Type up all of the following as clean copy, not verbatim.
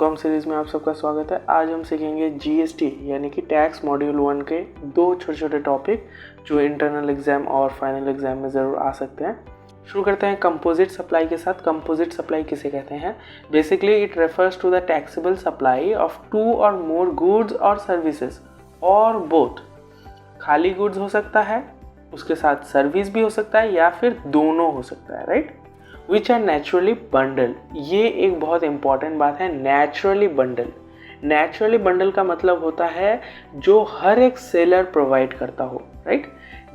Com series में आप सबका स्वागत है। आज हम सीखेंगे जीएसटी यानी कि टैक्स मॉड्यूल 1 के दो छोटे छोटे टॉपिक जो इंटरनल एग्जाम और फाइनल एग्जाम में ज़रूर आ सकते हैं। शुरू करते हैं कंपोजिट सप्लाई के साथ। कंपोजिट सप्लाई किसे कहते हैं? Basically it refers to the taxable supply of 2 or more goods or services or both. खाली गुड्स हो सकता है, उसके साथ सर्विस भी हो सकता है, या फिर दोनों हो सकता है, right. Which are naturally bundle. ये एक बहुत इंपॉर्टेंट बात है, नेचुरली बंडल। नेचुरली बंडल का मतलब होता है जो हर एक सेलर प्रोवाइड करता हो, राइट।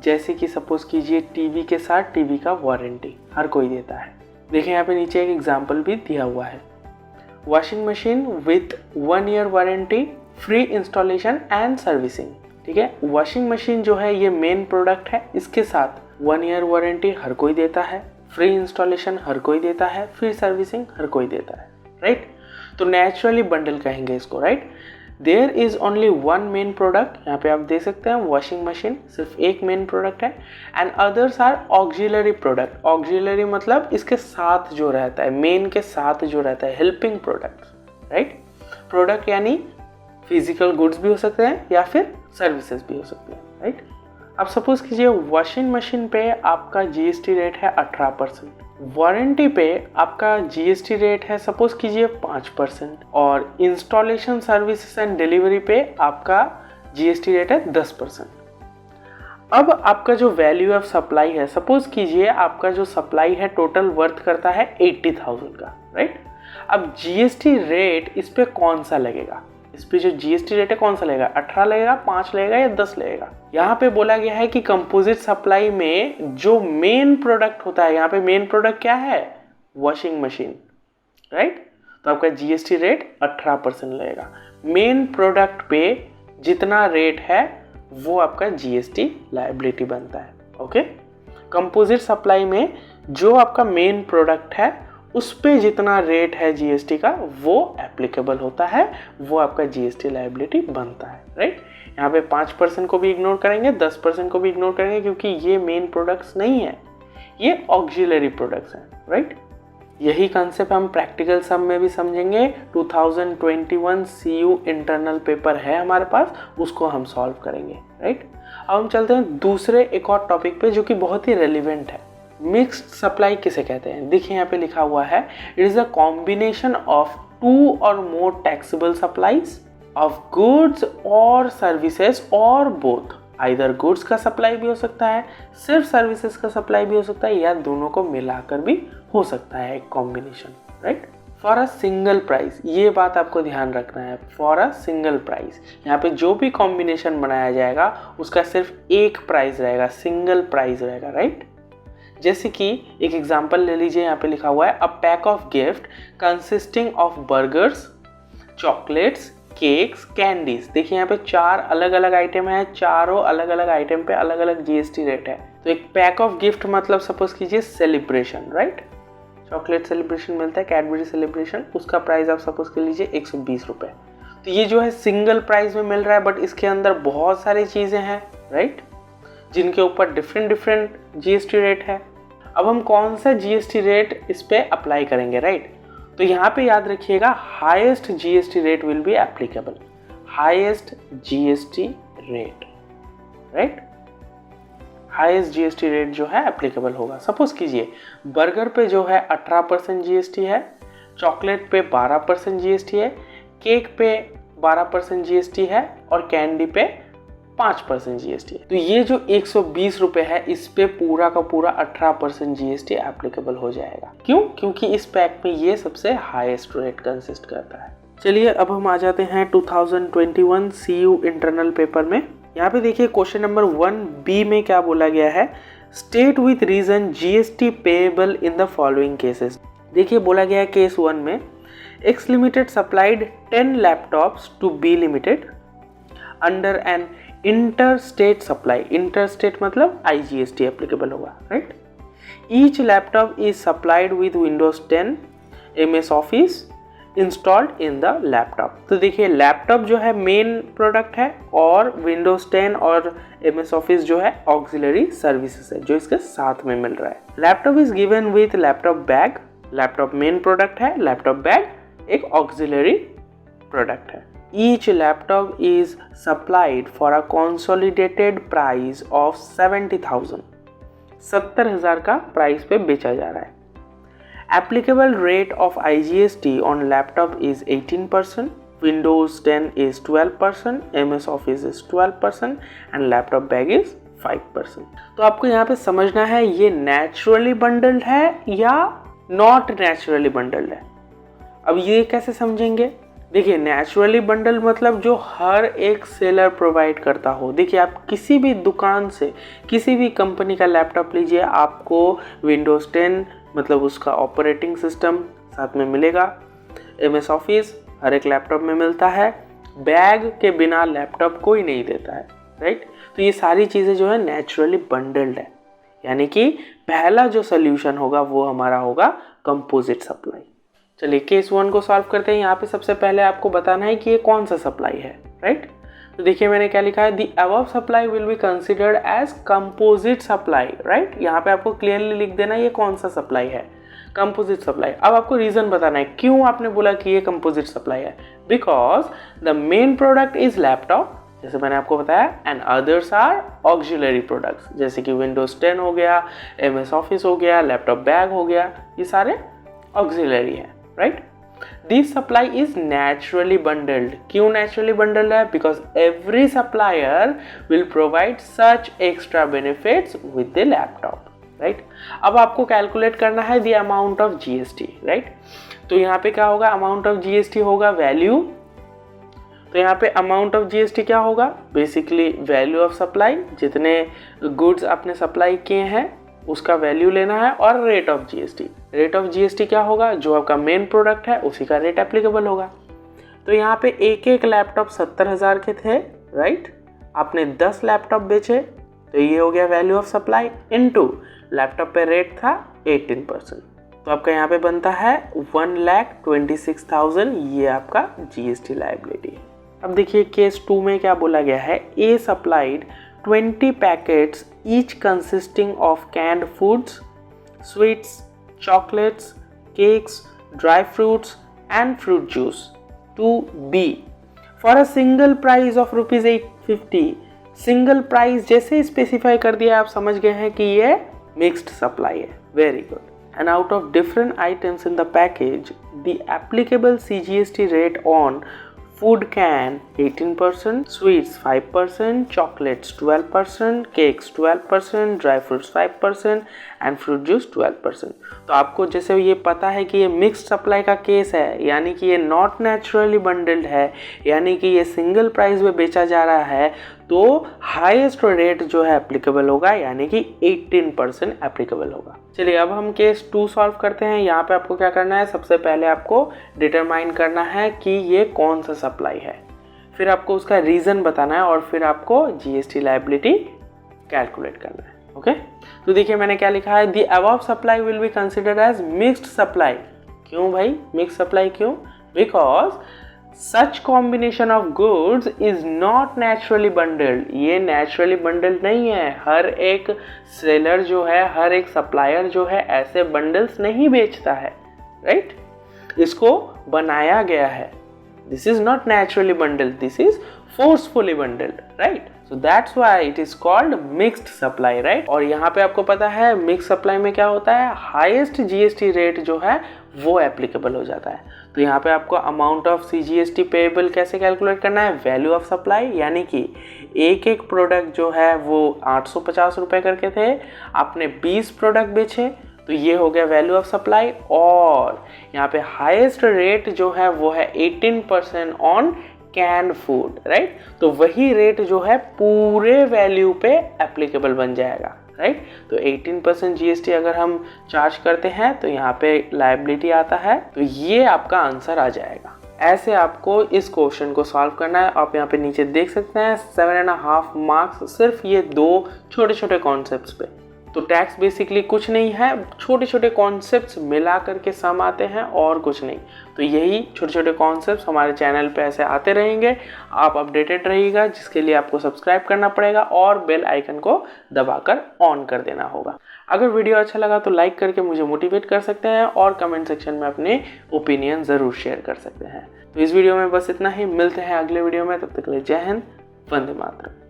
जैसे कि सपोज कीजिए टीवी के साथ टीवी का वारंटी हर कोई देता है। देखिए यहाँ पे नीचे एक एग्जांपल भी दिया हुआ है। Washing machine with 1 year warranty, free installation and servicing. ठीक है, वॉशिंग मशीन जो है ये मेन प्रोडक्ट है, इसके साथ 1 ईयर वारंटी हर कोई देता है, फ्री इंस्टॉलेशन हर कोई देता है, फ्री सर्विसिंग हर कोई देता है, राइट। तो नेचुरली बंडल कहेंगे इसको, right. There is only one main product, यहाँ पे आप देख सकते हैं वॉशिंग मशीन सिर्फ एक मेन प्रोडक्ट है, and others are auxiliary product. Auxiliary मतलब इसके साथ जो रहता है, मेन के साथ जो रहता है, हेल्पिंग प्रोडक्ट, राइट। प्रोडक्ट यानी फिजिकल गुड्स भी हो सकते हैं या फिर सर्विसेज भी हो सकते हैं, राइट। अब सपोज कीजिए वॉशिंग मशीन पे आपका जीएसटी रेट है 18%, वारंटी पे आपका जीएसटी रेट है सपोज कीजिए 5%, और इंस्टॉलेशन सर्विसेज एंड डिलीवरी पे आपका जीएसटी रेट है 10%। अब आपका जो वैल्यू ऑफ सप्लाई है, सपोज कीजिए आपका जो सप्लाई है टोटल वर्थ करता है 80,000 का, राइट। अब जीएसटी रेट इस पे कौन सा लगेगा? इस पे जो जीएसटी रेट है कौन सा लगेगा? 18 लगेगा, 5 लगेगा या 10 लगेगा? यहाँ पे बोला गया है कि कंपोजिट सप्लाई में जो मेन प्रोडक्ट होता है, यहाँ पे मेन प्रोडक्ट क्या है? Washing machine, right. तो आपका जीएसटी रेट 18% लगेगा। मेन प्रोडक्ट पे जितना रेट है वो आपका जीएसटी लायबिलिटी बनता है, ओके। कंपोजिट सप्लाई में जो आपका मेन प्रोडक्ट है उस पे जितना रेट है जीएसटी का वो एप्लीकेबल होता है, वो आपका जीएसटी लायबिलिटी बनता है, राइट। यहाँ पे 5% को भी इग्नोर करेंगे, 10% को भी इग्नोर करेंगे, क्योंकि ये मेन प्रोडक्ट्स नहीं है, ये ऑक्सिलरी प्रोडक्ट्स हैं, राइट। यही कंसेप्ट हम प्रैक्टिकल सम में भी समझेंगे। 2021 सीयू इंटरनल पेपर है हमारे पास, उसको हम सॉल्व करेंगे, राइट। अब हम चलते हैं दूसरे एक और टॉपिक पे जो कि बहुत ही रेलिवेंट है। मिक्स्ड सप्लाई किसे कहते हैं? देखिए यहाँ पे लिखा हुआ है, it is a combination of 2 or more taxable supplies of goods or services or both. Either goods का सप्लाई भी हो सकता है, सिर्फ सर्विसेज का सप्लाई भी हो सकता है, या दोनों को मिलाकर भी हो सकता है, एक combination, right. For a single price, ये बात आपको ध्यान रखना है, फॉर अ सिंगल प्राइस। यहाँ पे जो भी कॉम्बिनेशन बनाया जाएगा उसका सिर्फ एक प्राइस रहेगा, सिंगल प्राइस रहेगा, राइट। जैसे कि एक एग्जांपल ले लीजिए, यहाँ पे लिखा हुआ है a pack of gift consisting of burgers, chocolates, cakes, candies. देखिए यहाँ पे 4 अलग अलग आइटम है, चारों अलग अलग आइटम पे अलग अलग जीएसटी रेट है। तो एक पैक ऑफ गिफ्ट मतलब सपोज कीजिए सेलिब्रेशन, राइट। चॉकलेट सेलिब्रेशन मिलता है, कैडबरी सेलिब्रेशन, उसका प्राइस आप सपोज कर लीजिए 120 रुपये। तो ये जो है सिंगल प्राइस में मिल रहा है, बट इसके अंदर बहुत सारी चीज़ें हैं, राइट, जिनके ऊपर डिफरेंट जीएसटी रेट है। अब हम कौन सा जीएसटी रेट इस पे अप्लाई करेंगे, राइट। तो यहाँ पे याद रखिएगा highest GST rate will be applicable, highest GST rate, right. Highest GST rate जो है एप्लीकेबल होगा। सपोज कीजिए बर्गर पे जो है 18% जीएसटी है, चॉकलेट पे 12% जीएसटी है, केक पे 12% जीएसटी है, और कैंडी पे 5% जीएसटी है। तो ये जो 120 रुपये है इस पे पूरा का पूरा 18% जीएसटी एप्लीकेबल हो जाएगा। क्यों? क्योंकि इस पैक में ये सबसे हाईएस्ट रेट कंसिस्ट करता है। चलिए अब हम आ जाते हैं 2021 सीयू इंटरनल पेपर में। यहाँ पे देखिए क्वेश्चन नंबर 1B में क्या बोला गया है, state with reason GST payable in the following cases. देखिए बोला गया है केस 1 में X limited supplied 10 laptops to B limited under an interstate supply. Interstate मतलब आईजीएसटी एप्लीकेबल होगा, right. Each laptop is supplied with Windows 10 MS office installed in the laptop. तो देखिए laptop जो है मेन प्रोडक्ट है, और Windows 10 और MS office जो है ऑक्सिलरी सर्विसेज है जो इसके साथ में मिल रहा है। Laptop is given with laptop bag. Laptop main product है, लैपटॉप बैग एक ऑक्सिलरी प्रोडक्ट है। Each laptop is supplied for a consolidated price of 70,000, 70,000 का प्राइस पे बेचा जा रहा है। Applicable rate of IGST on laptop is 18%, Windows 10 is 12%, MS Office is 12% and laptop bag is 5%। तो आपको यहाँ पे समझना है ये नेचुरली बंडल्ड है या नॉट नेचुरली बंडल्ड है। अब ये कैसे समझेंगे? देखिए, नेचुरली बंडल मतलब जो हर एक सेलर प्रोवाइड करता हो। देखिए, आप किसी भी दुकान से किसी भी कंपनी का लैपटॉप लीजिए, आपको Windows 10 मतलब उसका ऑपरेटिंग सिस्टम साथ में मिलेगा। MS ऑफिस हर एक लैपटॉप में मिलता है। बैग के बिना लैपटॉप कोई नहीं देता है, राइट। तो ये सारी चीज़ें जो है नेचुरली बंडल्ड है, यानी कि पहला जो सोल्यूशन होगा वो हमारा होगा कंपोजिट सप्लाई। चलिए केस 1 को सॉल्व करते हैं। यहाँ पे सबसे पहले आपको बताना है कि ये कौन सा सप्लाई है, राइट। तो देखिए मैंने क्या लिखा है, the above supply will be considered as composite supply, right. यहाँ पे आपको क्लियरली लिख देना ये कौन सा सप्लाई है, कंपोजिट सप्लाई। अब आपको रीजन बताना है क्यों आपने बोला कि ये कंपोजिट सप्लाई है। Because the main product is laptop, जैसे मैंने आपको बताया, and others are auxiliary products, जैसे कि विंडोज 10 हो गया, MS ऑफिस हो गया, लैपटॉप बैग हो गया, ये सारे ऑक्सिलरी हैं, right. This supply is naturally bundled. क्यों नेचुरली बंडल्ड है? Because every supplier will provide such extra benefits with the laptop, right. अब आपको कैलकुलेट करना है the amount of GST, right. तो यहाँ पे क्या होगा, अमाउंट ऑफ GST होगा वैल्यू। तो यहाँ पे अमाउंट ऑफ GST क्या होगा, बेसिकली वैल्यू ऑफ सप्लाई, जितने गुड्स आपने सप्लाई किए हैं उसका वैल्यू लेना है, और rate of GST। Rate of GST क्या होगा, जो आपका मेन प्रोडक्ट है उसी का रेट एप्लीकेबल होगा। तो यहाँ पे एक एक लैपटॉप 70,000 के थे, राइट। आपने 10 लैपटॉप बेचे, तो ये हो गया value of supply into laptop पे रेट था 18%, तो आपका यहाँ पे बनता है 1,26,000, ये आपका GST लायबिलिटी है। अब देखिए केस 2 में क्या बोला गया है, a supplied 20 packets each consisting of canned foods, sweets, chocolates, cakes, dry fruits and fruit juice to B for a single price of rupees 850। Single price जैसे स्पेसिफाई कर दिया आप समझ गए हैं कि ये मिक्स्ड सप्लाई है। Very good. And out of different items in the package the applicable CGST rate on food can 18%, sweets 5%, chocolates 12%, cakes 12%, dry fruits 5% and fruit juice 12%। तो आपको जैसे ये पता है कि ये मिक्स्ड सप्लाई का केस है, यानी कि ये नॉट नेचुरली बंडल्ड है, यानी कि ये सिंगल प्राइस में बेचा जा रहा है, तो हाईएस्ट रेट जो है एप्लीकेबल होगा, यानी कि 18% एप्लीकेबल होगा। चलिए अब हम केस 2 सॉल्व करते हैं। यहाँ पे आपको क्या करना है, सबसे पहले आपको डिटरमाइन करना है कि ये कौन सा सप्लाई है, फिर आपको उसका रीज़न बताना है और फिर आपको GST लायबिलिटी कैलकुलेट करना है। ओके, तो देखिए मैंने क्या लिखा है, the above supply will be considered as mixed supply. क्यों भाई मिक्स्ड सप्लाई क्यों? Because such combination of goods is not naturally bundled. ये नेचुरली बंडल्ड नहीं है। हर एक सेलर जो है, हर एक सप्लायर जो है ऐसे बंडल्स नहीं बेचता है, राइट। इसको बनाया गया है। This is not naturally bundled, this is forcefully bundled, right. So that's why it is called mixed supply, right. और यहाँ पे आपको पता है मिक्स सप्लाई में क्या होता है, हाईएस्ट GST रेट जो है वो एप्लीकेबल हो जाता है। तो यहाँ पे आपको अमाउंट ऑफ CGST पेएबल कैसे कैलकुलेट करना है, वैल्यू ऑफ सप्लाई, यानी कि एक एक प्रोडक्ट जो है वो 850 रुपये करके थे, आपने 20 प्रोडक्ट बेचे, तो ये हो गया वैल्यू ऑफ सप्लाई। और यहाँ पे हाईएस्ट रेट जो है वो है 18% ऑन कैंड फूड, राइट। तो वही रेट जो है पूरे वैल्यू पे एप्लीकेबल बन जाएगा, राइट। तो 18% GST अगर हम चार्ज करते हैं तो यहाँ पे लायबिलिटी आता है, तो ये आपका आंसर आ जाएगा। ऐसे आपको इस क्वेश्चन को सॉल्व करना है। आप यहाँ पे नीचे देख सकते हैं 7.5 मार्क्स सिर्फ ये 2 छोटे छोटे कॉन्सेप्ट्स पे। तो टैक्स बेसिकली कुछ नहीं है, छोटे छोटे कॉन्सेप्ट्स मिला करके सम आते हैं और कुछ नहीं। तो यही छोटे छोटे कॉन्सेप्ट्स हमारे चैनल पे ऐसे आते रहेंगे। आप अपडेटेड रहिएगा, जिसके लिए आपको सब्सक्राइब करना पड़ेगा और बेल आइकन को दबाकर ऑन कर देना होगा। अगर वीडियो अच्छा लगा तो लाइक करके मुझे मोटिवेट कर सकते हैं और कमेंट सेक्शन में अपने ओपिनियन ज़रूर शेयर कर सकते हैं। तो इस वीडियो में बस इतना ही, मिलते हैं अगले वीडियो में, तब तक के लिए जय हिंद, वंदे मातरम।